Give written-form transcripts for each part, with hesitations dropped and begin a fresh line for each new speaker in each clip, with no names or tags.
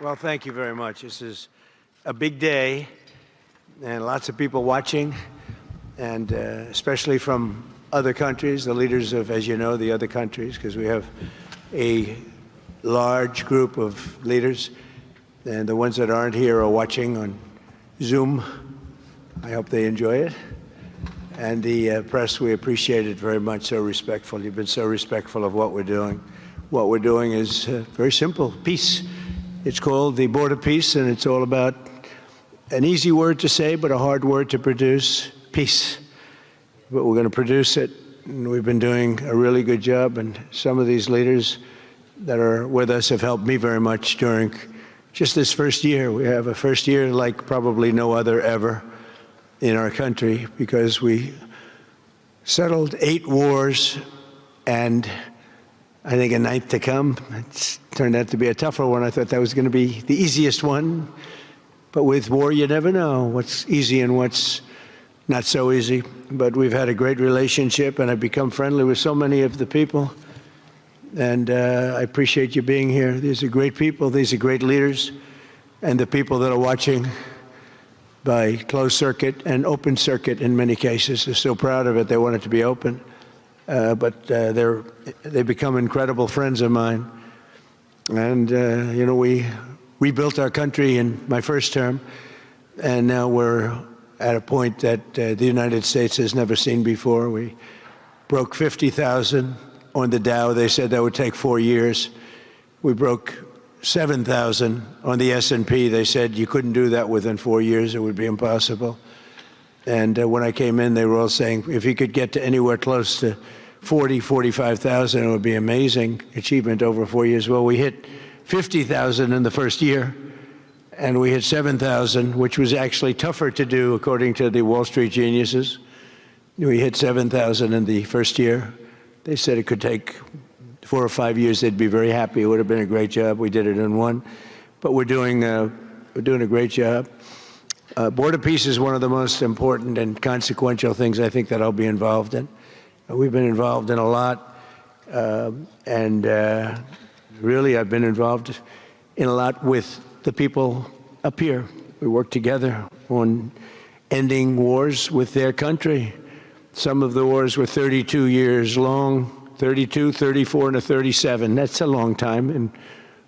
Well, thank you very much. This is a big day, and lots of people watching, and especially from other countries, the leaders of, as you know, the other countries, because we have a large group of leaders, and the ones that aren't here are watching on Zoom. I hope they enjoy it. And the press, we appreciate it very much, so respectful. You've been so respectful of what we're doing. What we're doing is very simple, peace. It's called the Board of Peace, and it's all about an easy word to say, but a hard word to produce, peace. But we're going to produce it, and we've been doing a really good job, and some of these leaders that are with us have helped me very much during just this first year. We have a first year like probably no other ever in our country, because we settled 8 wars and I think a 9th to come. It's turned out to be a tougher one. I thought that was going to be the easiest one. But with war, you never know what's easy and what's not so easy. But we've had a great relationship, and I've become friendly with so many of the people. And I appreciate you being here. These are great people. These are great leaders. And the people that are watching by closed circuit and open circuit in many cases are so proud of it. They want it to be open. But they become incredible friends of mine. And, you know, we rebuilt our country in my first term, and now we're at a point that the United States has never seen before. We broke 50,000 on the Dow. They said that would take 4 years. We broke 7,000 on the S&P. They said you couldn't do that within 4 years. It would be impossible. And when I came in, they were all saying, if you could get to anywhere close to 40, 45,000, it would be amazing achievement over 4 years. Well, we hit 50,000 in the first year, and we hit 7,000, which was actually tougher to do, according to the Wall Street geniuses. We hit 7,000 in the first year. They said it could take 4 or 5 years. They'd be very happy. It would have been a great job. We did it in 1. But we're doing a great job. Board of Peace is one of the most important and consequential things I think that I'll be involved in. We've been involved in a lot, and really I've been involved in a lot with the people up here. We work together on ending wars with their country. Some of the wars were 32 years long, 32, 34, and a 37. That's a long time, and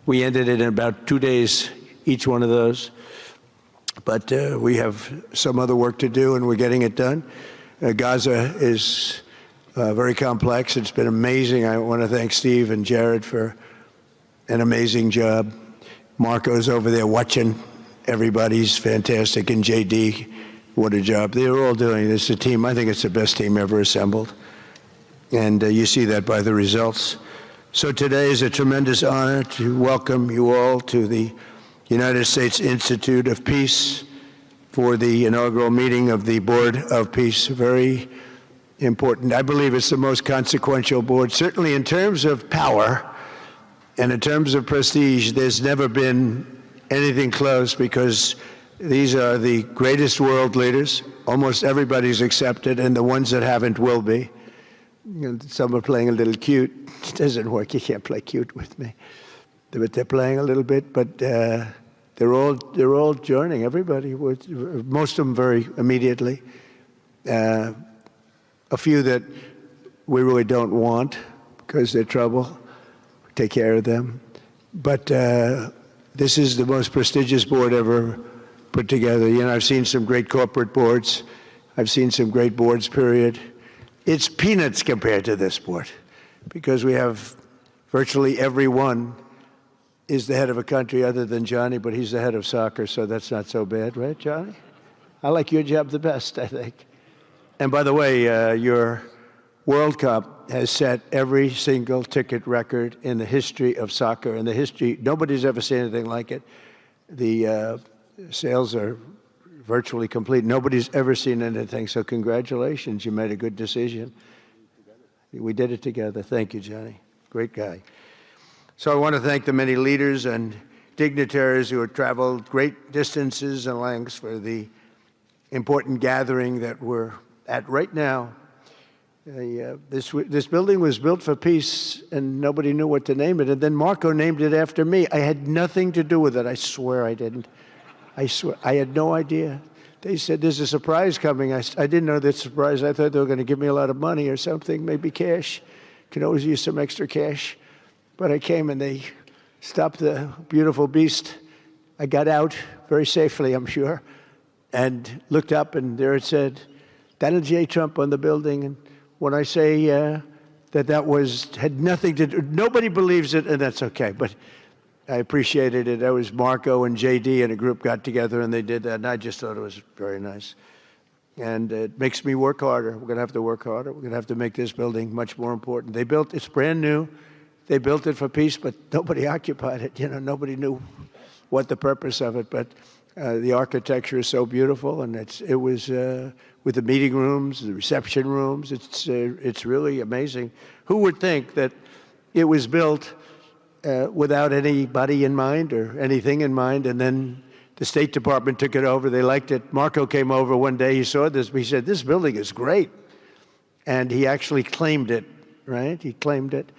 we ended it in about 2 days, each one of those. But we have some other work to do, and we're getting it done. Gaza is very complex. It's been amazing. I want to thank Steve and Jared for an amazing job. Marco's over there watching. Everybody's fantastic. And JD, what a job. They're all doing this. A team. I think it's the best team ever assembled. And you see that by the results. So today is a tremendous honor to welcome you all to the United States Institute of Peace for the inaugural meeting of the Board of Peace. Very important. I believe it's the most consequential board, certainly in terms of power and in terms of prestige. There's never been anything close, because these are the greatest world leaders. Almost everybody's accepted, and the ones that haven't will be. Some are playing a little cute. It doesn't work. You can't play cute with me. But they're playing a little bit, but they're all joining. Everybody, most of them very immediately. A few that we really don't want because they're trouble. Take care of them. But this is the most prestigious board ever put together. You know, I've seen some great corporate boards. I've seen some great boards, period. It's peanuts compared to this board, because we have virtually everyone is the head of a country other than Johnny, but he's the head of soccer, so that's not so bad, right, Johnny? I like your job the best, I think. And by the way, your World Cup has set every single ticket record in the history of soccer. In the history, nobody's ever seen anything like it. The sales are virtually complete. Nobody's ever seen anything, so congratulations. You made a good decision. We did it together. Thank you, Johnny. Great guy. So I want to thank the many leaders and dignitaries who have traveled great distances and lengths for the important gathering that we're at right now. This building was built for peace, and nobody knew what to name it. And then Marco named it after me. I had nothing to do with it. I swear I didn't. I swear. I had no idea. They said, there's a surprise coming. I didn't know that surprise. I thought they were going to give me a lot of money or something, maybe cash. Could always use some extra cash. But I came, and they stopped the beautiful beast. I got out very safely, I'm sure, and looked up, and there it said, Donald J. Trump on the building. And when I say that had nothing to do, nobody believes it, and that's okay. But I appreciated it. That was Marco and JD and a group got together, and they did that, and I just thought it was very nice. And it makes me work harder. We're going to have to work harder. We're going to have to make this building much more important. It's brand new. They built it for peace, but nobody occupied it. You know, nobody knew what the purpose of it. But the architecture is so beautiful, and it was with the meeting rooms, the reception rooms. It's really amazing. Who would think that it was built without anybody in mind or anything in mind, and then the State Department took it over. They liked it. Marco came over one day. He saw this. He said, this building is great. And he actually claimed it, right? He claimed it.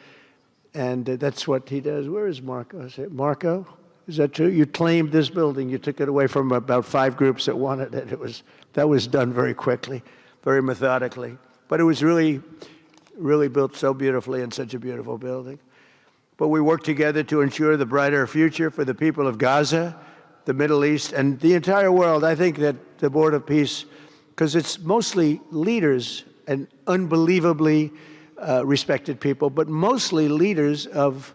And that's what he does. Where is Marco? I said, Marco, is that true? You claimed this building. You took it away from about 5 groups that wanted it. That was done very quickly, very methodically. But it was really, really built so beautifully in such a beautiful building. But we worked together to ensure the brighter future for the people of Gaza, the Middle East, and the entire world. I think that the Board of Peace, because it's mostly leaders and unbelievably respected people, but mostly leaders of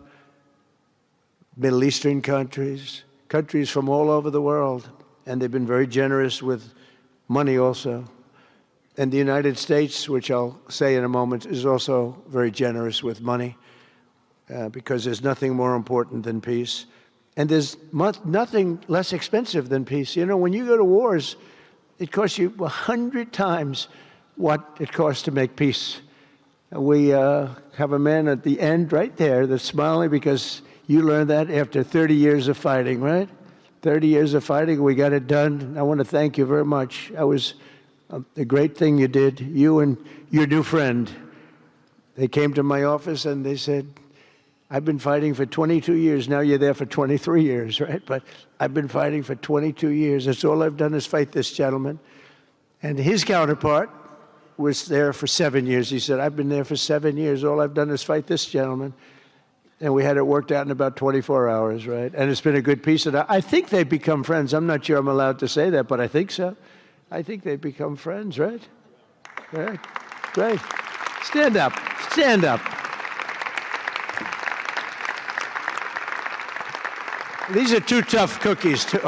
Middle Eastern countries, countries from all over the world, and they've been very generous with money also. And the United States, which I'll say in a moment, is also very generous with money because there's nothing more important than peace. And there's nothing less expensive than peace. You know, when you go to wars, it costs you 100 times what it costs to make peace. We have a man at the end right there that's smiling because you learned that after 30 years of fighting, right? 30 years of fighting, we got it done. I want to thank you very much. That was a great thing you did, you and your new friend. They came to my office and they said, I've been fighting for 22 years. Now you're there for 23 years, right? But I've been fighting for 22 years. That's all I've done is fight this gentleman. And his counterpart was there for 7 years. He said, I've been there for 7 years. All I've done is fight this gentleman. And we had it worked out in about 24 hours, right? And it's been a good peace. And I think they've become friends. I'm not sure I'm allowed to say that, but I think so. I think they've become friends, right? Right. Great. Stand up. Stand up. These are 2 tough cookies, too.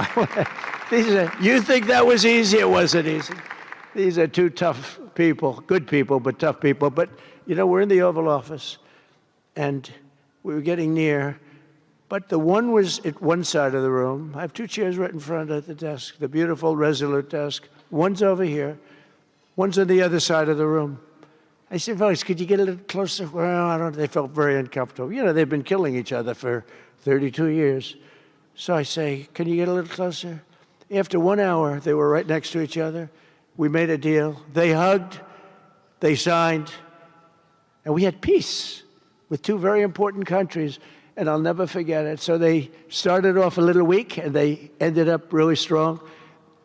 You think that was easy? It wasn't easy. These are 2 tough people, good people, but tough people. But, you know, we're in the Oval Office, and we were getting near. But the one was at one side of the room. I have 2 chairs right in front of the desk, the beautiful, resolute desk. One's over here. One's on the other side of the room. I said, folks, could you get a little closer? Well, I don't know. They felt very uncomfortable. You know, they've been killing each other for 32 years. So I say, can you get a little closer? After 1 hour, they were right next to each other. We made a deal. They hugged, they signed, and we had peace with 2 very important countries, and I'll never forget it. So they started off a little weak, and they ended up really strong,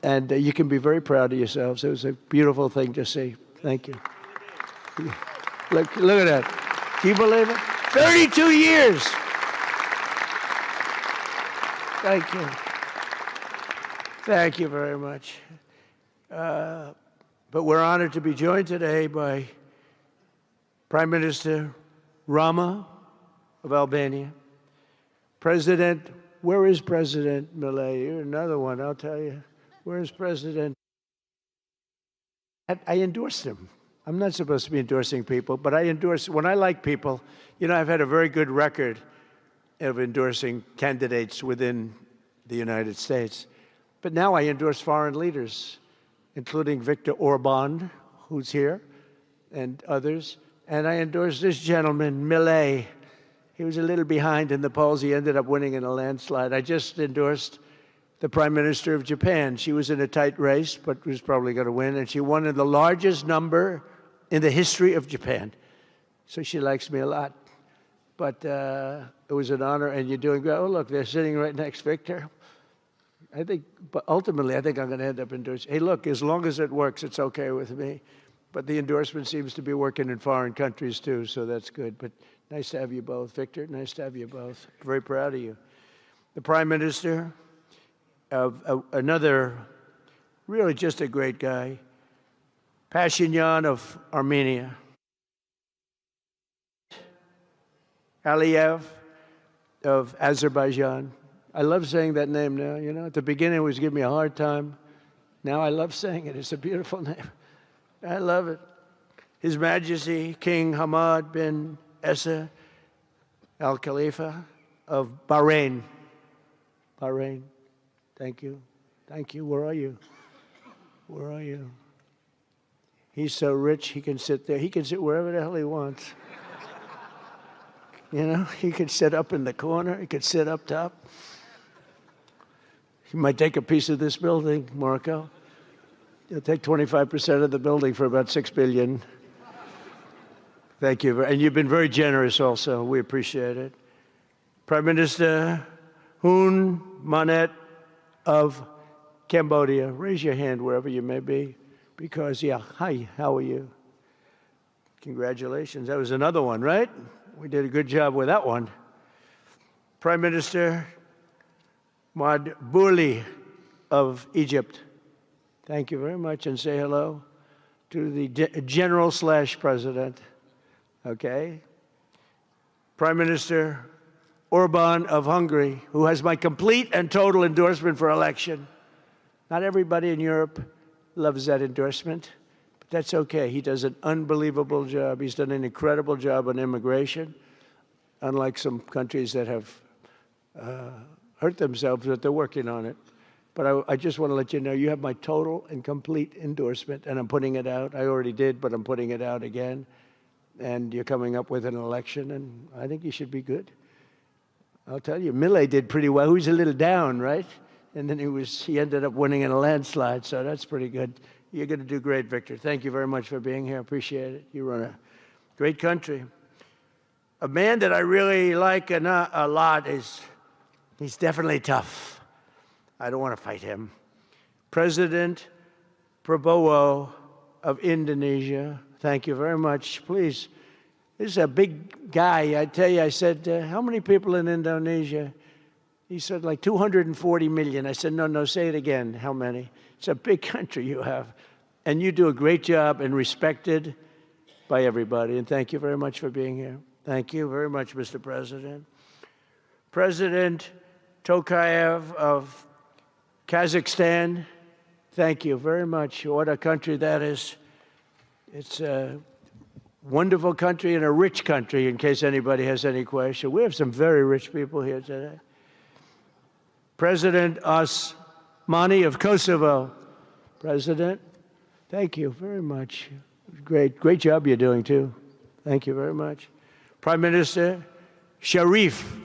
and you can be very proud of yourselves. It was a beautiful thing to see. Thank you. Look at that. Can you believe it? 32 years. Thank you. Thank you very much. But we're honored to be joined today by Prime Minister Rama of Albania. President, where is President Milei? You're another one, I'll tell you. Where is President? I endorsed him. I'm not supposed to be endorsing people, but I endorse, when I like people, you know, I've had a very good record of endorsing candidates within the United States. But now I endorse foreign leaders, including Viktor Orban, who's here, and others. And I endorse this gentleman, Milei. He was a little behind in the polls. He ended up winning in a landslide. I just endorsed the Prime Minister of Japan. She was in a tight race, but was probably going to win. And she won in the largest number in the history of Japan. So she likes me a lot. But it was an honor, and you're doing great. Oh, look, they're sitting right next, Victor. But ultimately, I think I'm going to end up endorsing. Hey, look, as long as it works, it's okay with me. But the endorsement seems to be working in foreign countries, too, so that's good. But nice to have you both. Victor, nice to have you both. Very proud of you. The Prime Minister of another, really just a great guy, Pashinyan of Armenia. Aliyev of Azerbaijan. I love saying that name now. You know, at the beginning it was giving me a hard time. Now I love saying it. It's a beautiful name. I love it. His Majesty King Hamad bin Isa Al Khalifa of Bahrain. Bahrain. Thank you. Thank you. Where are you? Where are you? He's so rich, he can sit there. He can sit wherever the hell he wants. You know, he could sit up in the corner. He could sit up top. He might take a piece of this building, Marco. He'll take 25% of the building for about $6 billion. Thank you. And you've been very generous also. We appreciate it. Prime Minister Hun Manet of Cambodia. Raise your hand wherever you may be. Because, yeah, hi, how are you? Congratulations. That was another one, right? We did a good job with that one. Prime Minister Madbouli of Egypt. Thank you very much, and say hello to the General/President. Okay. Prime Minister Orban of Hungary, who has my complete and total endorsement for election. Not everybody in Europe loves that endorsement, but that's okay. He does an unbelievable job. He's done an incredible job on immigration, unlike some countries that have hurt themselves, but they're working on it. But I just want to let you know, you have my total and complete endorsement, and I'm putting it out. I already did, but I'm putting it out again. And you're coming up with an election, and I think you should be good. I'll tell you, Millet did pretty well. He was a little down, right? And then he ended up winning in a landslide, so that's pretty good. You're going to do great, Victor. Thank you very much for being here. Appreciate it. You run a great country. A man that I really like a lot he's definitely tough. I don't want to fight him. President Prabowo of Indonesia. Thank you very much. Please. This is a big guy. I tell you, I said, how many people in Indonesia? He said, like 240 million. I said, no, say it again. How many? It's a big country you have. And you do a great job and respected by everybody. And thank you very much for being here. Thank you very much, Mr. President. President Tokayev of Kazakhstan, thank you very much. What a country that is. It's a wonderful country and a rich country, in case anybody has any question. We have some very rich people here today. President Osmani of Kosovo. President, thank you very much. Great job you're doing, too. Thank you very much. Prime Minister Sharif,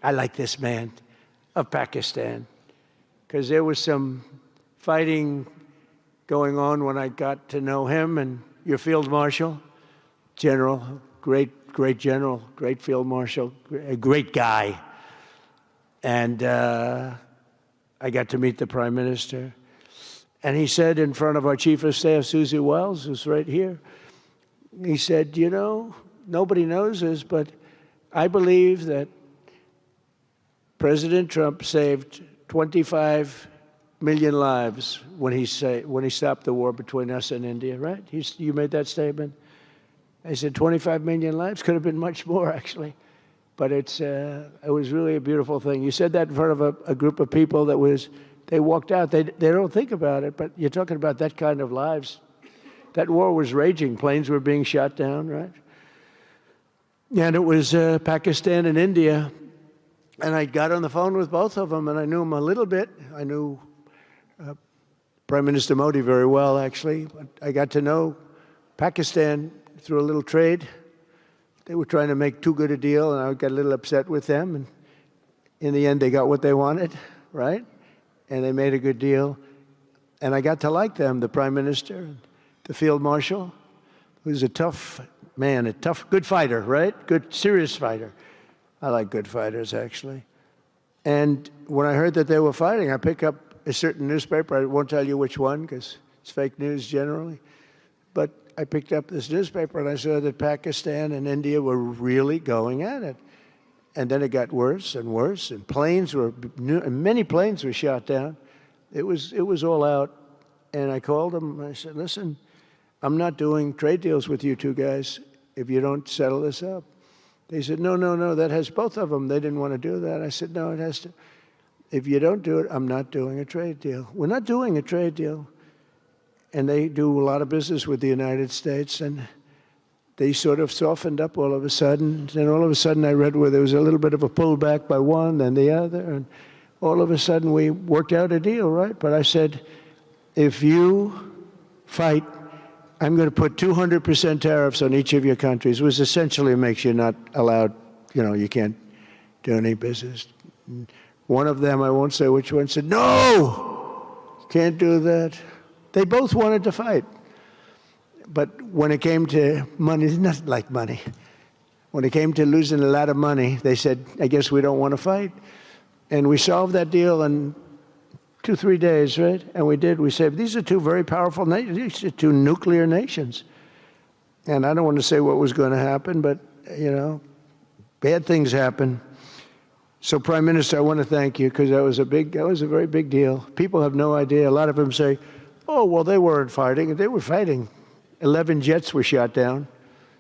I like this man, of Pakistan, because there was some fighting going on when I got to know him, and your Field Marshal, General, great general, great Field Marshal, a great guy. And I got to meet the Prime Minister. And he said in front of our Chief of Staff, Susie Wells, who's right here, he said, you know, nobody knows this, but I believe that President Trump saved 25 million lives when he stopped the war between us and India, right? You made that statement? I said 25 million lives? Could have been much more, actually. But it was really a beautiful thing. You said that in front of a group of people they walked out. They don't think about it, but you're talking about that kind of lives. That war was raging. Planes were being shot down, right? And it was Pakistan and India. And I got on the phone with both of them, and I knew them a little bit. I knew Prime Minister Modi very well, actually. But I got to know Pakistan through a little trade. They were trying to make too good a deal, and I got a little upset with them. And in the end, they got what they wanted, right? And they made a good deal. And I got to like them, the Prime Minister, the Field Marshal, who's a tough man, a tough, good fighter, right? Good, serious fighter. I like good fighters, actually. And when I heard that they were fighting, I picked up a certain newspaper. I won't tell you which one because it's fake news generally. But I picked up this newspaper and I saw that Pakistan and India were really going at it. And then it got worse and worse, and many planes were shot down. It was all out. And I called them. I said, listen, I'm not doing trade deals with you two guys if you don't settle this up. They said, no, that has both of them. They didn't want to do that. I said, no, it has to. If you don't do it, I'm not doing a trade deal. We're not doing a trade deal. And they do a lot of business with the United States, and they sort of softened up all of a sudden. And all of a sudden I read where there was a little bit of a pullback by one and the other, and all of a sudden we worked out a deal, right? But I said, if you fight, I'm going to put 200% tariffs on each of your countries, which essentially makes you not allowed, you can't do any business. One of them, I won't say which one, said, no, can't do that. They both wanted to fight. But when it came to money, it's not like money. When it came to losing a lot of money, they said, I guess we don't want to fight. And we solved that deal in 2-3 days, right? And we did. We said, these are two very powerful nations. These are two nuclear nations. And I don't want to say what was going to happen, but, bad things happen. So, Prime Minister, I want to thank you because that was a very big deal. People have no idea. A lot of them say, oh, well, they weren't fighting. They were fighting. 11 jets were shot down,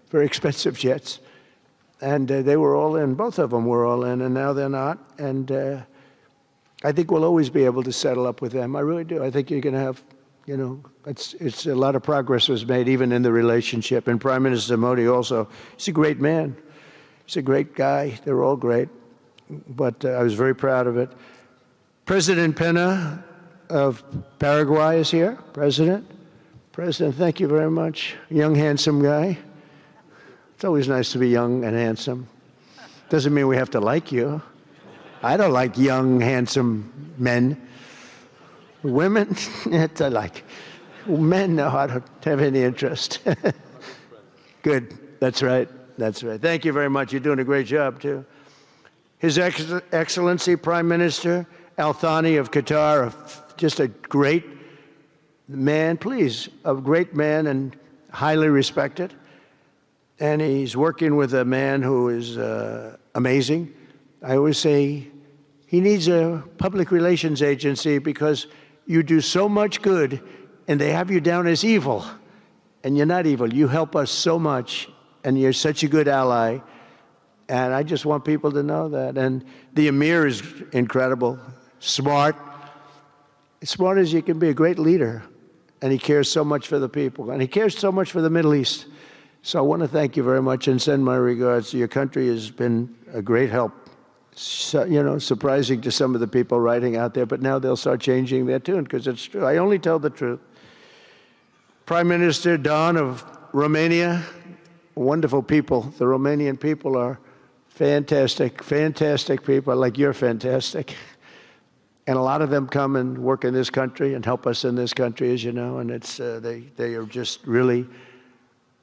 very expensive jets. And they were all in. Both of them were all in, and now they're not. And I think we'll always be able to settle up with them. I really do. I think you're going to have, it's a lot of progress was made even in the relationship. And Prime Minister Modi also, he's a great man. He's a great guy. They're all great. But I was very proud of it. President Pena of Paraguay is here. President, thank you very much. Young, handsome guy. It's always nice to be young and handsome. Doesn't mean we have to like you. I don't like young, handsome men. Women, I like. Men, no, I don't have any interest. Good, that's right. Thank you very much. You're doing a great job, too. His Excellency Prime Minister Al Thani of Qatar, just a great man, a great man and highly respected. And he's working with a man who is amazing. I always say he needs a public relations agency because you do so much good and they have you down as evil. And you're not evil. You help us so much and you're such a good ally. And I just want people to know that. And the Emir is incredible, smart as you can be, a great leader. And he cares so much for the people. And he cares so much for the Middle East. So I want to thank you very much and send my regards. Your country has been a great help. So, surprising to some of the people writing out there, but now they'll start changing their tune because it's true. I only tell the truth. Prime Minister Don of Romania, wonderful people. The Romanian people are fantastic people, like you're fantastic. And a lot of them come and work in this country and help us in this country, as you know, and it's they are just really,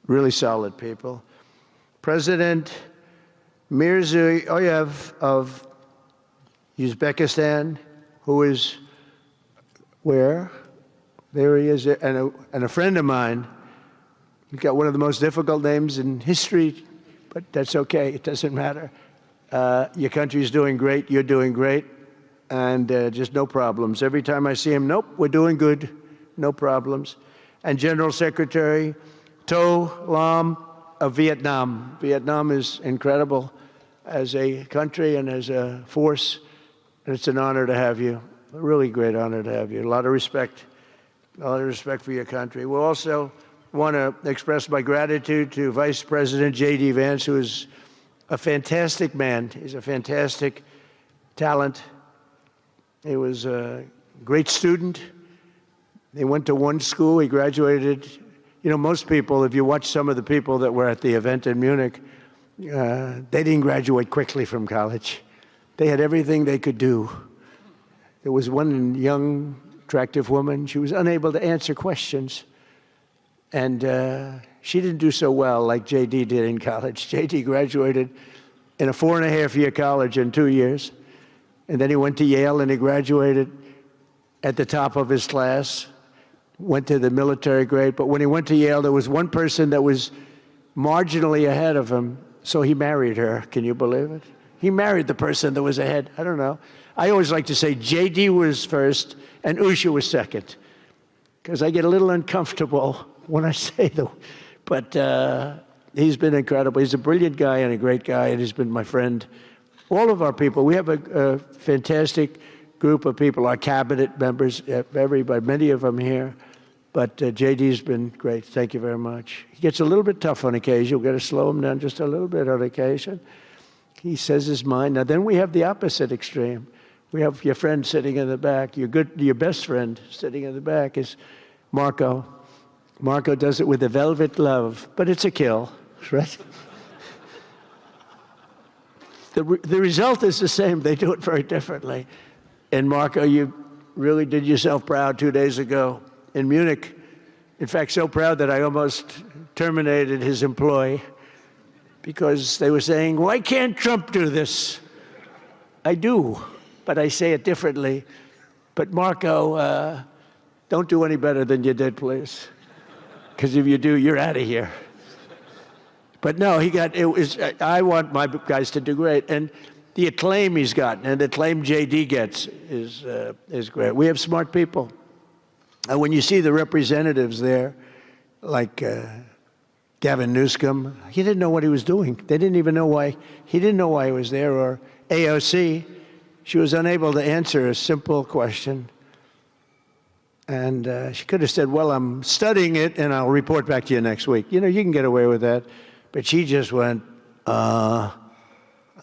really solid people. President Mirziyoyev of Uzbekistan, who is where? There he is, and a friend of mine. He's got one of the most difficult names in history, but that's okay. It doesn't matter. Your country's doing great. You're doing great. And just no problems. Every time I see him, nope, we're doing good. No problems. And General Secretary To Lam of Vietnam. Vietnam is incredible as a country and as a force. And it's an honor to have you. A really great honor to have you. A lot of respect for your country. We'll also want to express my gratitude to Vice President J.D. Vance, who is a fantastic man. He's a fantastic talent. He was a great student. He went to one school. He graduated. Most people, if you watch some of the people that were at the event in Munich, they didn't graduate quickly from college. They had everything they could do. There was one young, attractive woman. She was unable to answer questions. And She didn't do so well like J.D. did in college. J.D. graduated in a 4.5-year college in 2 years. And then he went to Yale and he graduated at the top of his class, went to the military grade. But when he went to Yale, there was one person that was marginally ahead of him, so he married her. Can you believe it? He married the person that was ahead. I don't know. I always like to say J.D. was first and Usha was second, because I get a little uncomfortable when I say that. But he's been incredible. He's a brilliant guy and a great guy, and he's been my friend. All of our people, we have a fantastic group of people, our cabinet members, everybody, many of them here. But JD's been great. Thank you very much. He gets a little bit tough on occasion. We've got to slow him down just a little bit on occasion. He says his mind. Now, then we have the opposite extreme. We have your friend sitting in the back. Your best friend sitting in the back is Marco. Marco does it with a velvet glove, but it's a kill, right? The result is the same. They do it very differently. And Marco, you really did yourself proud 2 days ago in Munich. In fact, so proud that I almost terminated his employ because they were saying, why can't Trump do this? I do, but I say it differently. But Marco, don't do any better than you did, please. Because if you do, you're out of here. But no, I want my guys to do great. And the acclaim he's gotten and the acclaim JD gets is great. We have smart people. And when you see the representatives there, like Gavin Newsom, he didn't know what he was doing. They didn't even know why. He didn't know why he was there. Or AOC, she was unable to answer a simple question. And she could have said, well, I'm studying it and I'll report back to you next week. You know, you can get away with that. But she just went,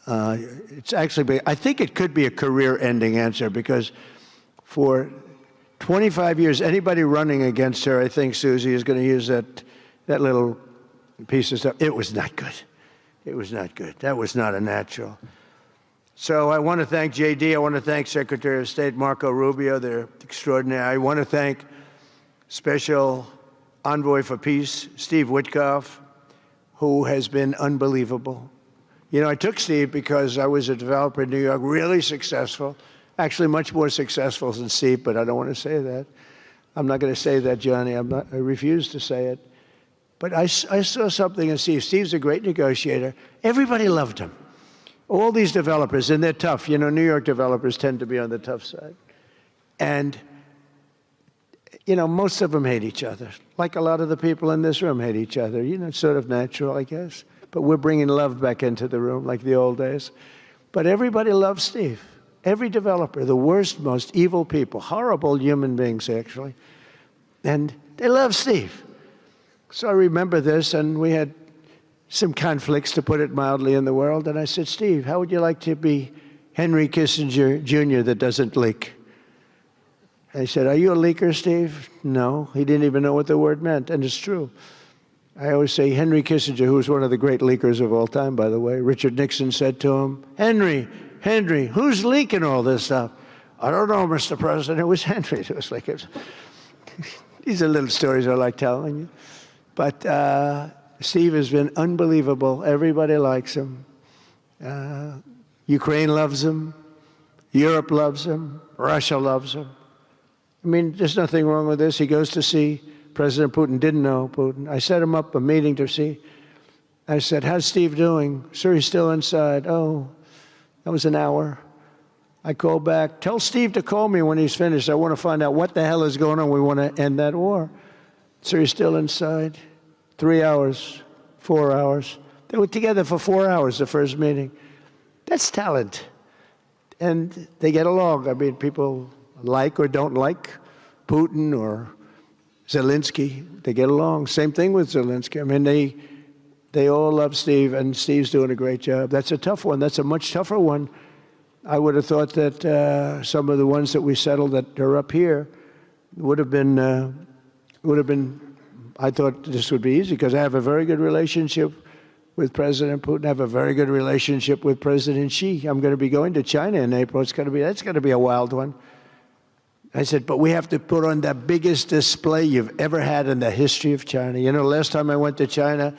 it's actually, I think it could be a career-ending answer because for 25 years, anybody running against her, I think Susie is going to use that little piece of stuff. It was not good. It was not good. That was not a natural. So I want to thank JD. I want to thank Secretary of State Marco Rubio. They're extraordinary. I want to thank Special Envoy for Peace, Steve Witkoff, who has been unbelievable. You know, I took Steve because I was a developer in New York, really successful, actually much more successful than Steve, but I don't want to say that. I'm not going to say that, Johnny. I refuse to say it. But I saw something in Steve. Steve's a great negotiator. Everybody loved him. All these developers, and they're tough. You know, New York developers tend to be on the tough side. And, you know, most of them hate each other. Like a lot of the people in this room hate each other. You know, it's sort of natural, I guess. But we're bringing love back into the room like the old days. But everybody loves Steve. Every developer, the worst, most evil people, horrible human beings, actually. And they love Steve. So I remember this, and we had some conflicts, to put it mildly, in the world. And I said, Steve, how would you like to be Henry Kissinger Jr. that doesn't leak? And he said, are you a leaker, Steve? No. He didn't even know what the word meant, and it's true. I always say Henry Kissinger, who was one of the great leakers of all time, by the way, Richard Nixon said to him, Henry, who's leaking all this stuff? I don't know, Mr. President. It was Henry. It was like, these are little stories I like telling you. But Steve has been unbelievable. Everybody likes him. Ukraine loves him. Europe loves him. Russia loves him. I mean, there's nothing wrong with this. He goes to see President Putin. Didn't know Putin. I set him up a meeting to see. I said, how's Steve doing? Sir, he's still inside. Oh, that was an hour. I called back. Tell Steve to call me when he's finished. I want to find out what the hell is going on. We want to end that war. Sir, he's still inside. 3 hours, 4 hours. They were together for 4 hours, the first meeting. That's talent. And they get along. I mean, people like or don't like Putin or Zelensky. They get along. Same thing with Zelensky. I mean, they all love Steve, and Steve's doing a great job. That's a tough one. That's a much tougher one. I would have thought that some of the ones that we settled that are up here would have been, I thought this would be easy because I have a very good relationship with President Putin. I have a very good relationship with President Xi. I'm going to be going to China in April. That's going to be a wild one. I said, but we have to put on the biggest display you've ever had in the history of China. You know, last time I went to China,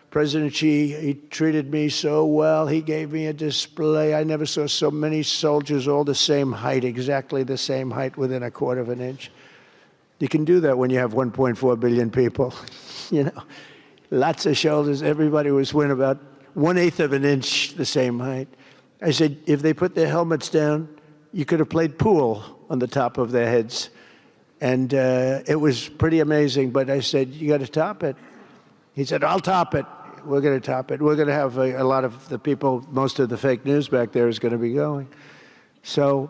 President Xi, he treated me so well. He gave me a display. I never saw so many soldiers all the same height, exactly the same height within a quarter of an inch. You can do that when you have 1.4 billion people. You know, lots of shoulders. Everybody was within about 1/8 of an inch the same height. I said, if they put their helmets down, you could have played pool on the top of their heads. And it was pretty amazing. But I said, you got to top it. He said, I'll top it. We're going to top it. We're going to have a lot of the people, most of the fake news back there is going to be going. So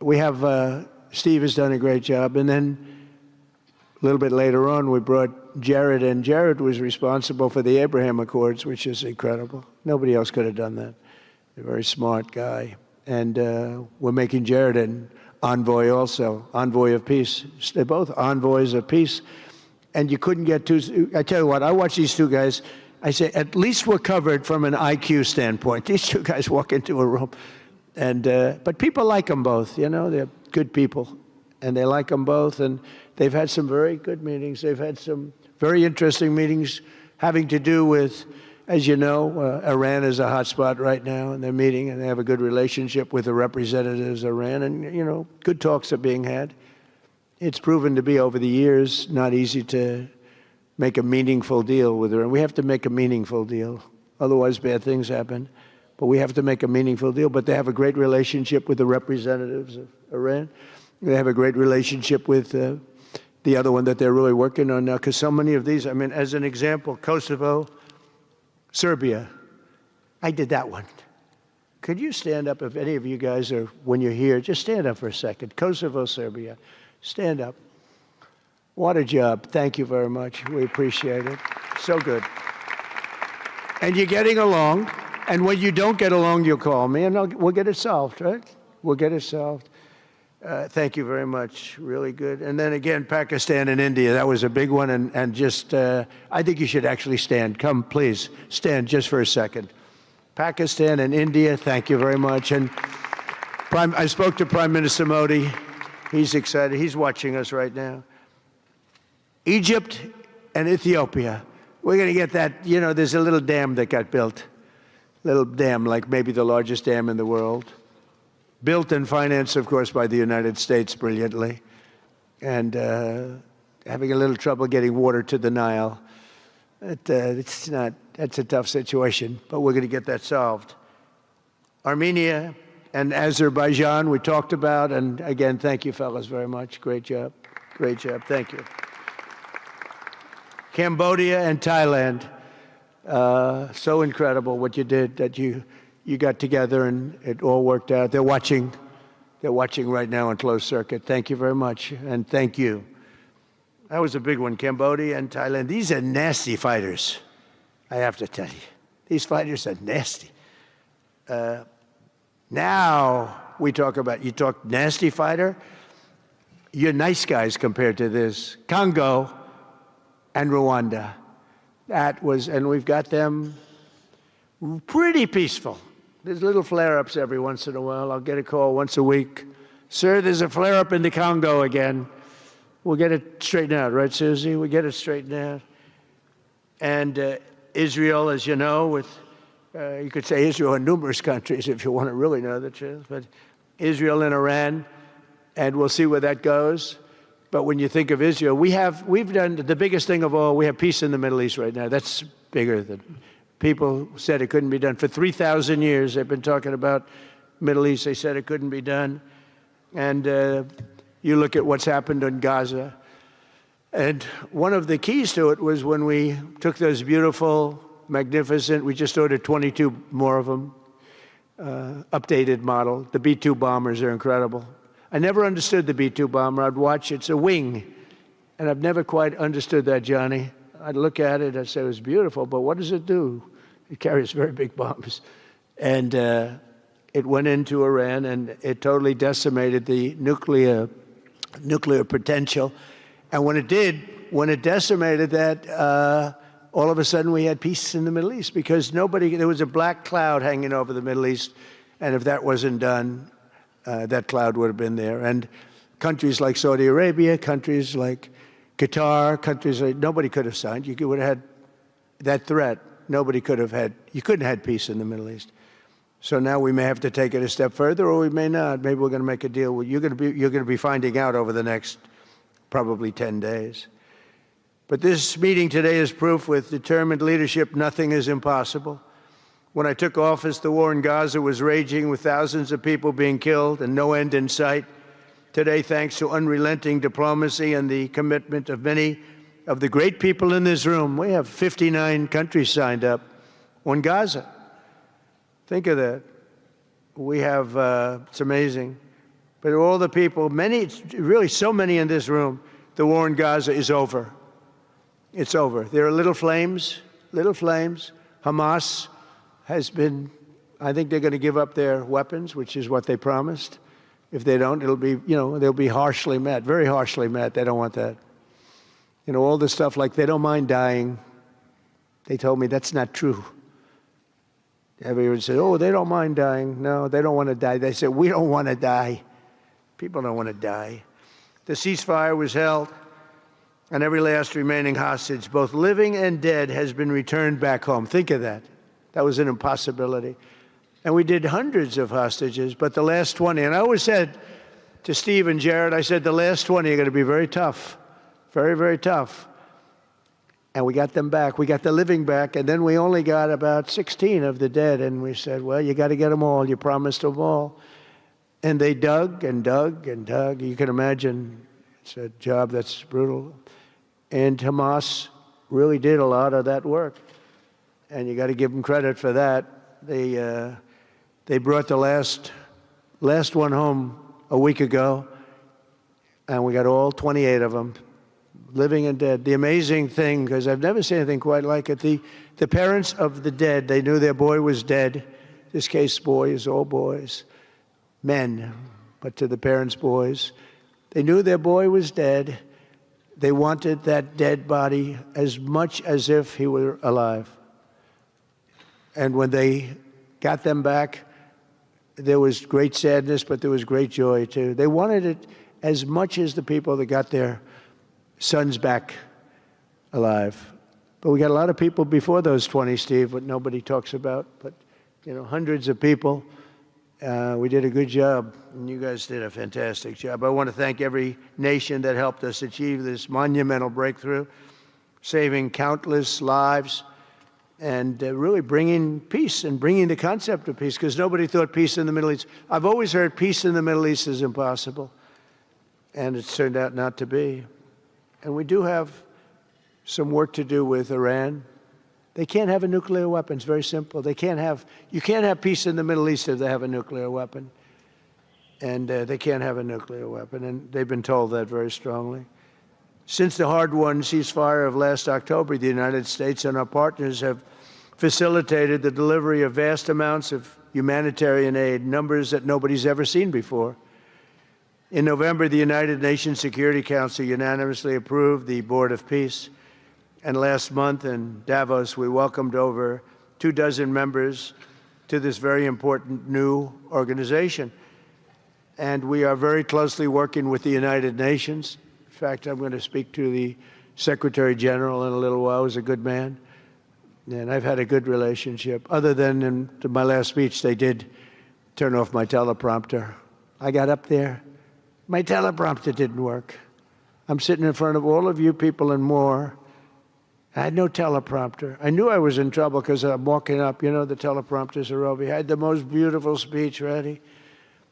we have, Steve has done a great job. And then a little bit later on, we brought Jared in. Jared was responsible for the Abraham Accords, which is incredible. Nobody else could have done that. A very smart guy. And we're making Jared an envoy also, envoy of peace. They're both envoys of peace. And you couldn't get two. I tell you what, I watch these two guys. I say, at least we're covered from an IQ standpoint. These two guys walk into a room. And, but people like them both, you know, they're good people. And they like them both. And they've had some very good meetings. They've had some very interesting meetings having to do with, as you know, Iran is a hot spot right now. And they're meeting and they have a good relationship with the representatives of Iran. And, you know, good talks are being had. It's proven to be, over the years, not easy to make a meaningful deal with Iran. We have to make a meaningful deal. Otherwise, bad things happen. But we have to make a meaningful deal. But they have a great relationship with the representatives of Iran. They have a great relationship with the other one that they're really working on now. Because so many of these, I mean, as an example, Kosovo, Serbia. I did that one. Could you stand up, if any of you guys are, when you're here, just stand up for a second. Kosovo, Serbia. Stand up. What a job. Thank you very much. We appreciate it. So good. And you're getting along. And when you don't get along, you'll call me, and we'll get it solved, right? We'll get it solved. Thank you very much. Really good. And then again, Pakistan and India. That was a big one. And just, I think you should actually stand. Come, please, stand just for a second. Pakistan and India, thank you very much. And I spoke to Prime Minister Modi. He's excited. He's watching us right now. Egypt and Ethiopia. We're going to get that, you know, there's a little dam that got built. Little dam, like maybe the largest dam in the world. Built and financed, of course, by the United States brilliantly. And having a little trouble getting water to the Nile. It's not, that's a tough situation, but we're going to get that solved. Armenia and Azerbaijan, we talked about. And again, thank you, fellas, very much. Great job. Great job. Thank you. Cambodia and Thailand. So incredible what you did, that you got together and it all worked out. They're watching right now on closed circuit. Thank you very much, and thank you. That was a big one, Cambodia and Thailand. These are nasty fighters, I have to tell you. These fighters are nasty. Now we talk about, you talk nasty fighter, you're nice guys compared to this. Congo and Rwanda. That was, and we've got them pretty peaceful. There's little flare-ups every once in a while. I'll get a call once a week. Sir, there's a flare-up in the Congo again. We'll get it straightened out, right, Susie? We'll get it straightened out. And Israel, as you know, with, you could say Israel and numerous countries if you want to really know the truth, but Israel and Iran, and we'll see where that goes. But when you think of Israel, we've done the biggest thing of all. We have peace in the Middle East right now. That's bigger than people said it couldn't be done. For 3,000 years, they've been talking about Middle East. They said it couldn't be done. And you look at what's happened in Gaza. And one of the keys to it was when we took those beautiful, magnificent, we just ordered 22 more of them, updated model. The B-2 bombers are incredible. I never understood the B-2 bomber. I'd watch, it's a wing. And I've never quite understood that, Johnny. I'd look at it, I'd say it was beautiful, but what does it do? It carries very big bombs. And it went into Iran, and it totally decimated the nuclear potential. And when it decimated that, all of a sudden we had peace in the Middle East, because there was a black cloud hanging over the Middle East, and if that wasn't done, that cloud would have been there. And countries like Saudi Arabia, countries like Qatar, countries like, nobody could have signed. You would have had that threat. Nobody could have had, you couldn't have had peace in the Middle East. So now we may have to take it a step further, or we may not. Maybe we're going to make a deal. You're going to be finding out over the next probably 10 days. But this meeting today is proof with determined leadership, nothing is impossible. When I took office, the war in Gaza was raging with thousands of people being killed and no end in sight. Today, thanks to unrelenting diplomacy and the commitment of many of the great people in this room, we have 59 countries signed up on Gaza. Think of that. We have, it's amazing. But all the people, many, really so many in this room, the war in Gaza is over. It's over. There are little flames, little flames. Hamas has been, I think they're going to give up their weapons, which is what they promised. If they don't, it'll be, you know, they'll be harshly met, very harshly met. They don't want that. You know, all this stuff like they don't mind dying. They told me that's not true. Everyone said, oh, they don't mind dying. No, they don't want to die. They said, we don't want to die. People don't want to die. The ceasefire was held, and every last remaining hostage, both living and dead, has been returned back home. Think of that. That was an impossibility. And we did hundreds of hostages, but the last 20, and I always said to Steve and Jared, I said, the last 20 are going to be very tough, very, very tough. And we got them back. We got the living back, and then we only got about 16 of the dead, and we said, well, you got to get them all. You promised them all. And they dug and dug and dug. You can imagine it's a job that's brutal. And Hamas really did a lot of that work, and you got to give them credit for that. They brought the last one home a week ago, and we got all 28 of them, living and dead. The amazing thing, because I've never seen anything quite like it, the parents of the dead, they knew their boy was dead. This case, boys, all boys, men, but to the parents' boys. They knew their boy was dead. They wanted that dead body as much as if he were alive. And when they got them back, there was great sadness, but there was great joy, too. They wanted it as much as the people that got their sons back alive. But we got a lot of people before those 20, Steve, what nobody talks about. But, you know, hundreds of people. We did a good job, and you guys did a fantastic job. I want to thank every nation that helped us achieve this monumental breakthrough, saving countless lives, and really bringing peace and bringing the concept of peace, because nobody thought peace in the Middle East. I've always heard peace in the Middle East is impossible, and it's turned out not to be. And we do have some work to do with Iran. They can't have a nuclear weapon. It's very simple. You can't have peace in the Middle East if they have a nuclear weapon. And they can't have a nuclear weapon, and they've been told that very strongly. Since the hard-won ceasefire of last October, the United States and our partners have facilitated the delivery of vast amounts of humanitarian aid, numbers that nobody's ever seen before. In November, the United Nations Security Council unanimously approved the Board of Peace. And last month in Davos, we welcomed over 24 members to this very important new organization. And we are very closely working with the United Nations. In fact, I'm going to speak to the Secretary General in a little while. He's a good man. And I've had a good relationship. Other than in my last speech, they did turn off my teleprompter. I got up there. My teleprompter didn't work. I'm sitting in front of all of you people and more. I had no teleprompter. I knew I was in trouble because I'm walking up. You know, the teleprompters are over here. I had the most beautiful speech ready.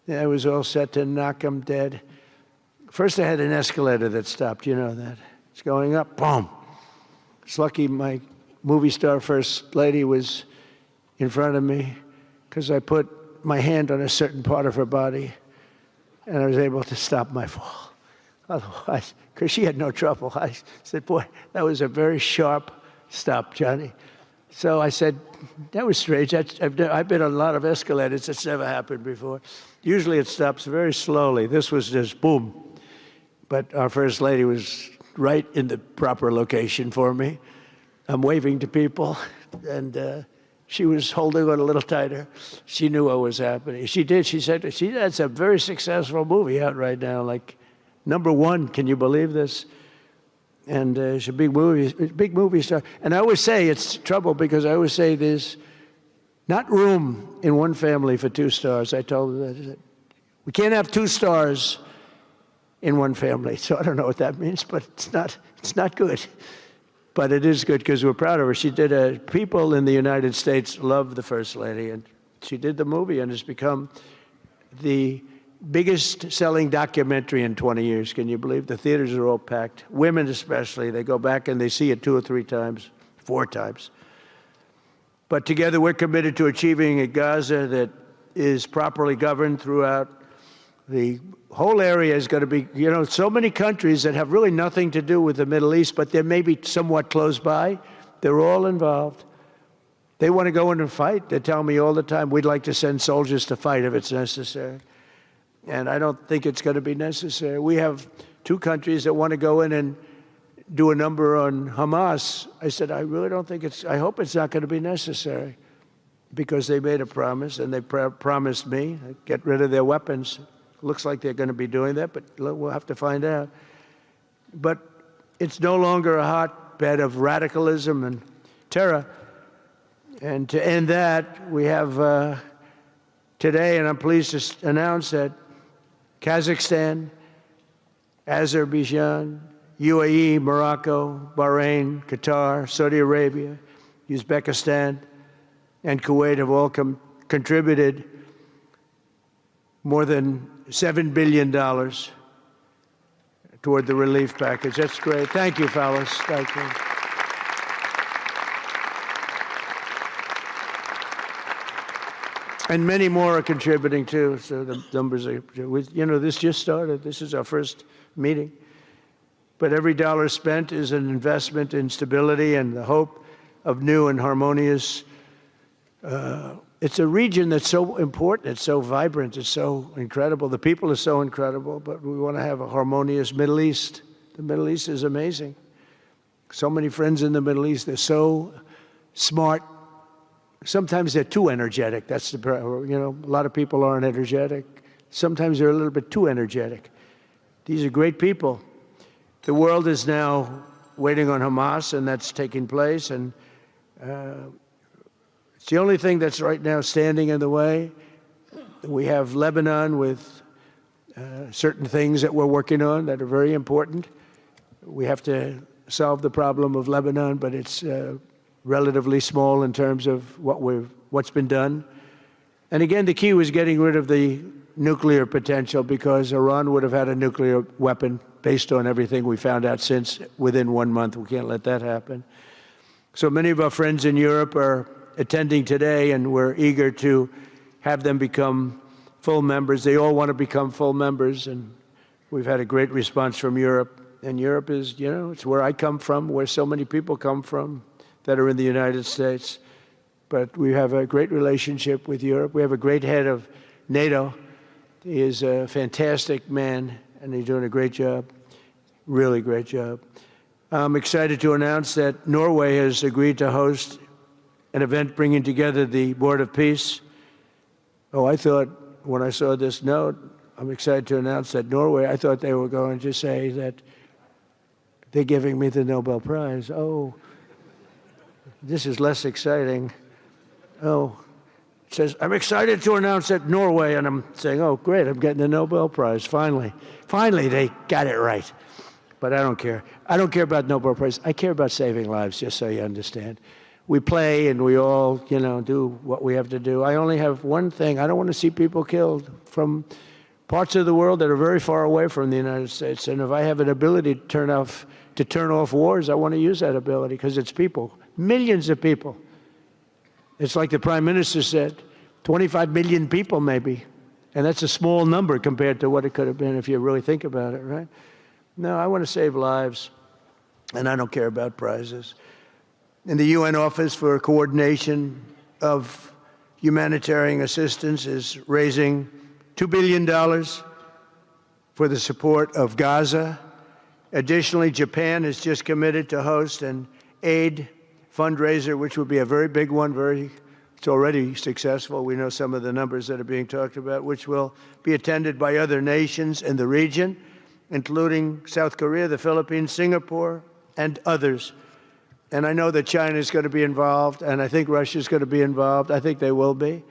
I was all set to knock them dead. First, I had an escalator that stopped. You know that. It's going up. Boom. It's lucky my movie star first lady was in front of me, because I put my hand on a certain part of her body, and I was able to stop my fall. Otherwise, because she had no trouble. I said, boy, that was a very sharp stop, Johnny. So I said, that was strange. I've been on a lot of escalators. It's never happened before. Usually it stops very slowly. This was just boom. But our First Lady was right in the proper location for me. I'm waving to people, and she was holding on a little tighter. She knew what was happening. She did. She said, that's a very successful movie out right now, like #1. Can you believe this? And she's a big movie star. And I always say it's trouble because I always say there's not room in one family for 2 stars. I told her that. We can't have 2 stars in one family. So I don't know what that means, but it's not good. But it is good because we're proud of her. She did people in the United States love the First Lady, and she did the movie, and it's become the biggest selling documentary in 20 years. Can you believe? The theaters are all packed. Women especially, they go back and they see it 2 or 3 times, 4 times. But together we're committed to achieving a Gaza that is properly governed throughout. The whole area is going to be, so many countries that have really nothing to do with the Middle East, but they may be somewhat close by. They're all involved. They want to go in and fight. They tell me all the time, we'd like to send soldiers to fight if it's necessary. And I don't think it's going to be necessary. We have 2 countries that want to go in and do a number on Hamas. I said, I really don't think I hope it's not going to be necessary, because they made a promise, and they promised me, get rid of their weapons. Looks like they're going to be doing that, but we'll have to find out. But it's no longer a hotbed of radicalism and terror. And to end that, we have today, and I'm pleased to announce that Kazakhstan, Azerbaijan, UAE, Morocco, Bahrain, Qatar, Saudi Arabia, Uzbekistan, and Kuwait have all contributed more than $7 billion toward the relief package. That's great. Thank you, fellas. Thank you. And many more are contributing too. So the numbers are, this just started. This is our first meeting. But every dollar spent is an investment in stability and the hope of new and harmonious. It's a region that's so important. It's so vibrant. It's so incredible. The people are so incredible, but we want to have a harmonious Middle East. The Middle East is amazing. So many friends in the Middle East. They're so smart. Sometimes they're too energetic. That's the problem. A lot of people aren't energetic. Sometimes they're a little bit too energetic. These are great people. The world is now waiting on Hamas, and that's taking place. And it's the only thing that's right now standing in the way. We have Lebanon with certain things that we're working on that are very important. We have to solve the problem of Lebanon, but it's relatively small in terms of what's been done. And again, the key was getting rid of the nuclear potential, because Iran would have had a nuclear weapon based on everything we found out since within 1 month. We can't let that happen. So many of our friends in Europe are attending today, and we're eager to have them become full members. They all want to become full members, and we've had a great response from Europe. And Europe is, it's where I come from, where so many people come from that are in the United States. But we have a great relationship with Europe. We have a great head of NATO. He is a fantastic man, and he's doing a great job, really great job. I'm excited to announce that Norway has agreed to host an event bringing together the Board of Peace. Oh, I thought when I saw this note, I'm excited to announce that Norway, I thought they were going to say that they're giving me the Nobel Prize. Oh, this is less exciting. Oh, it says, I'm excited to announce that Norway, and I'm saying, oh, great, I'm getting the Nobel Prize, finally. Finally, they got it right. But I don't care. I don't care about Nobel Prize. I care about saving lives, just so you understand. We play and we all, do what we have to do. I only have one thing. I don't want to see people killed from parts of the world that are very far away from the United States. And if I have an ability to turn off wars, I want to use that ability, because it's people, millions of people. It's like the Prime Minister said, 25 million people maybe. And that's a small number compared to what it could have been if you really think about it, right? No, I want to save lives, and I don't care about prizes. And the UN Office for Coordination of Humanitarian Assistance is raising $2 billion for the support of Gaza. Additionally, Japan has just committed to host an aid fundraiser, which will be a very big one. It's already successful. We know some of the numbers that are being talked about, which will be attended by other nations in the region. including South Korea, the Philippines, Singapore, and others. And I know that China is going to be involved, and I think Russia is going to be involved. I think they will be.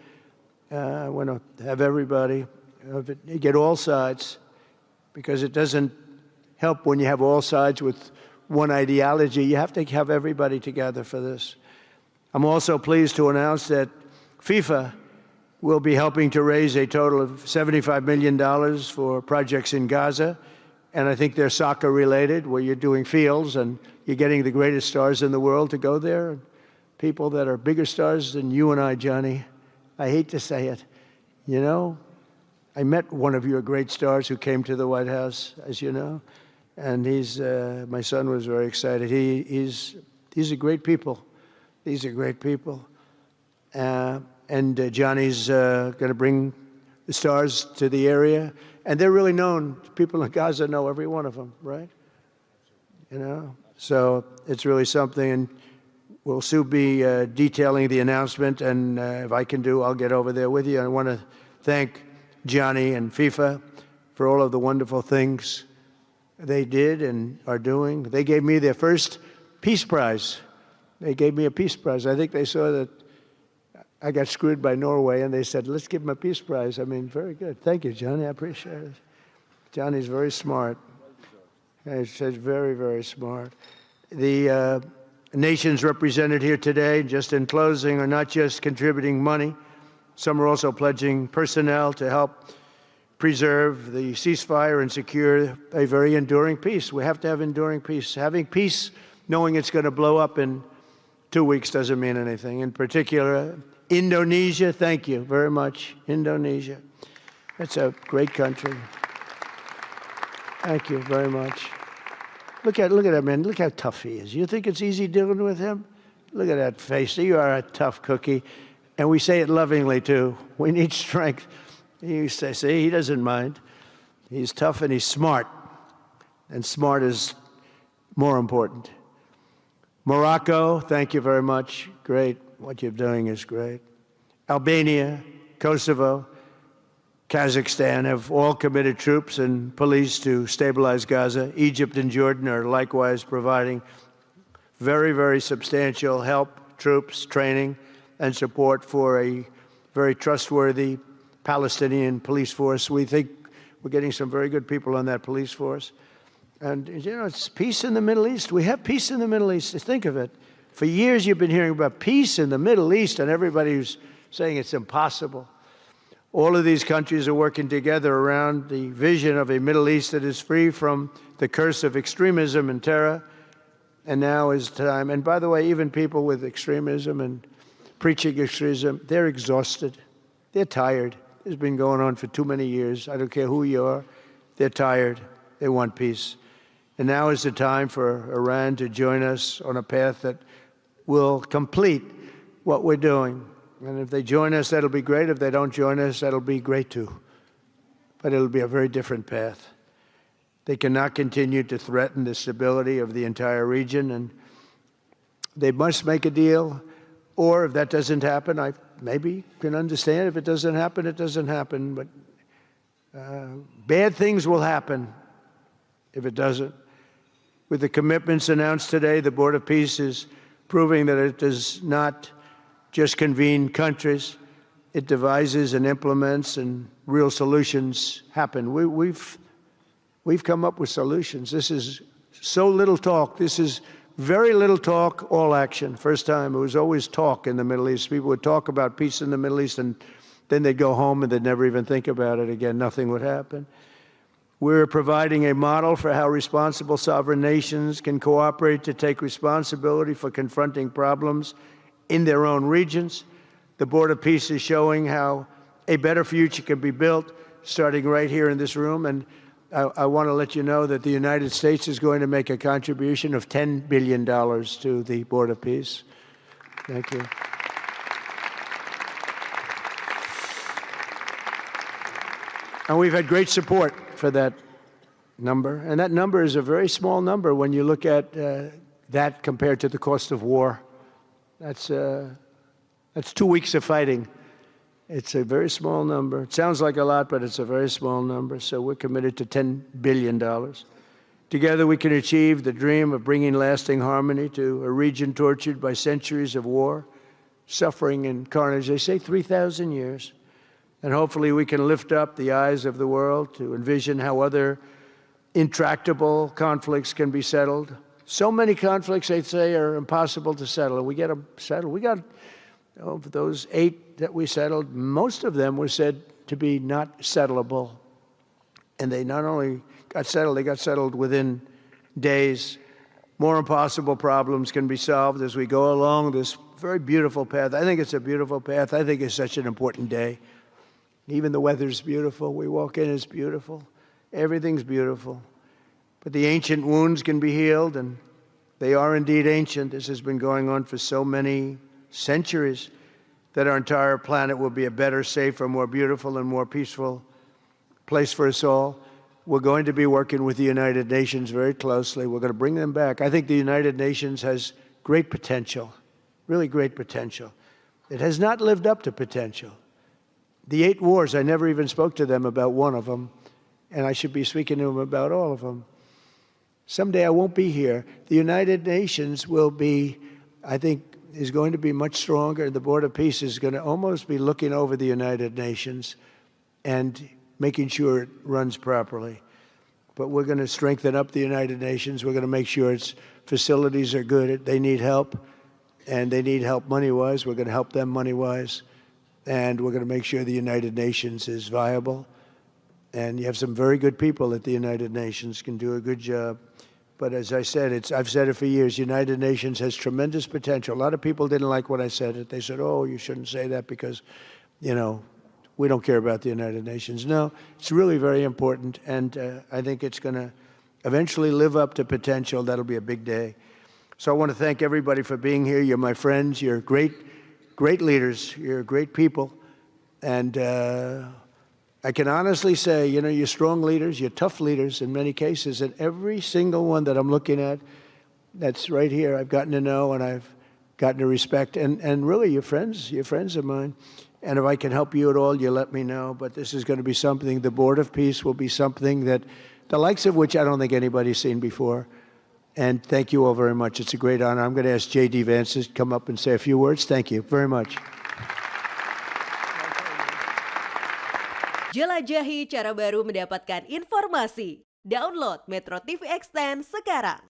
I want to have everybody, get all sides, because it doesn't help when you have all sides with one ideology. You have to have everybody together for this. I'm also pleased to announce that FIFA will be helping to raise a total of $75 million for projects in Gaza. And I think they're soccer related, where you're doing fields and you're getting the greatest stars in the world to go there. People that are bigger stars than you and I, Johnny. I hate to say it. You know, I met one of your great stars who came to the White House, as you know. And my son was very excited. These are great people. These are great people. And Johnny's going to bring the stars to the area. And they're really known. People in Gaza know every one of them, right? You know? So it's really something. And we'll soon be detailing the announcement. And if I can I'll get over there with you. I want to thank Johnny and FIFA for all of the wonderful things they did and are doing. They gave me their first Peace Prize. They gave me a Peace Prize. I think they saw that I got screwed by Norway, and they said, let's give him a Peace Prize. I mean, very good. Thank you, Johnny. I appreciate it. Johnny's very smart. He's very, very smart. The nations represented here today, just in closing, are not just contributing money. Some are also pledging personnel to help preserve the ceasefire and secure a very enduring peace. We have to have enduring peace. Having peace, knowing it's going to blow up in 2 weeks, doesn't mean anything. In particular, Indonesia, thank you very much. Indonesia. It's a great country. Thank you very much. Look at that man. Look how tough he is. You think it's easy dealing with him? Look at that face. You are a tough cookie. And we say it lovingly, too. We need strength. You say, see, he doesn't mind. He's tough and he's smart. And smart is more important. Morocco, thank you very much. Great. What you're doing is great. Albania, Kosovo, Kazakhstan have all committed troops and police to stabilize Gaza. Egypt and Jordan are likewise providing very, very substantial help, troops, training, and support for a very trustworthy Palestinian police force. We think we're getting some very good people on that police force. And, you know, it's peace in the Middle East. We have peace in the Middle East. Think of it. For years you've been hearing about peace in the Middle East, and everybody's saying it's impossible. All of these countries are working together around the vision of a Middle East that is free from the curse of extremism and terror. And now is time. And by the way, even people with extremism and preaching extremism, they're exhausted. They're tired. It's been going on for too many years. I don't care who you are. They're tired. They want peace. And now is the time for Iran to join us on a path that will complete what we're doing. And if they join us, that'll be great. If they don't join us, that'll be great too. But it'll be a very different path. They cannot continue to threaten the stability of the entire region, and they must make a deal. Or if that doesn't happen, I maybe can understand. If it doesn't happen, it doesn't happen. But bad things will happen if it doesn't. With the commitments announced today, the Board of Peace is proving that it does not just convene countries. It devises and implements, and real solutions happen. We've come up with solutions. This is so little talk. This is very little talk, all action. First time, it was always talk in the Middle East. People would talk about peace in the Middle East, and then they'd go home and they'd never even think about it again. Nothing would happen. We're providing a model for how responsible sovereign nations can cooperate to take responsibility for confronting problems in their own regions. The Board of Peace is showing how a better future can be built, starting right here in this room. And I want to let you know that the United States is going to make a contribution of $10 billion to the Board of Peace. Thank you. And we've had great support for that number. And that number is a very small number when you look at that compared to the cost of war. That's 2 weeks of fighting. It's a very small number. It sounds like a lot, but it's a very small number. So we're committed to $10 billion. Together we can achieve the dream of bringing lasting harmony to a region tortured by centuries of war, suffering, and carnage. They say 3,000 years. And hopefully we can lift up the eyes of the world to envision how other intractable conflicts can be settled. So many conflicts, they say, are impossible to settle, and we get them settled. We got, of those 8 that we settled, most of them were said to be not settleable. And they not only got settled, they got settled within days. More impossible problems can be solved as we go along this very beautiful path. I think it's a beautiful path. I think it's such an important day. Even the weather's beautiful. We walk in, it's beautiful. Everything's beautiful. But the ancient wounds can be healed, and they are indeed ancient. This has been going on for so many centuries that our entire planet will be a better, safer, more beautiful, and more peaceful place for us all. We're going to be working with the United Nations very closely. We're going to bring them back. I think the United Nations has great potential, really great potential. It has not lived up to potential. The 8 wars, I never even spoke to them about one of them, and I should be speaking to them about all of them. Someday I won't be here. The United Nations will be, I think, is going to be much stronger. The Board of Peace is going to almost be looking over the United Nations and making sure it runs properly. But we're going to strengthen up the United Nations. We're going to make sure its facilities are good. They need help, and they need help money-wise. We're going to help them money-wise. And we're going to make sure the United Nations is viable. And you have some very good people at the United Nations, can do a good job. But as I said, I've said it for years, United Nations has tremendous potential. A lot of people didn't like when I said it. They said, oh, you shouldn't say that because, you know, we don't care about the United Nations. No, it's really very important, and I think it's going to eventually live up to potential. That'll be a big day. So I want to thank everybody for being here. You're my friends. You're great leaders. You're great people. And I can honestly say, you know, you're strong leaders. You're tough leaders in many cases. And every single one that I'm looking at that's right here, I've gotten to know and I've gotten to respect. And really, you're friends of mine. And if I can help you at all, you let me know. But this is going to be something, the Board of Peace will be something that the likes of which I don't think anybody's seen before. And thank you all very much. It's a great honor. I'm going to ask J.D. Vance to come up and say a few words. Thank you very much.
Jelajahi cara baru mendapatkan informasi. Download MetroTV Extend sekarang.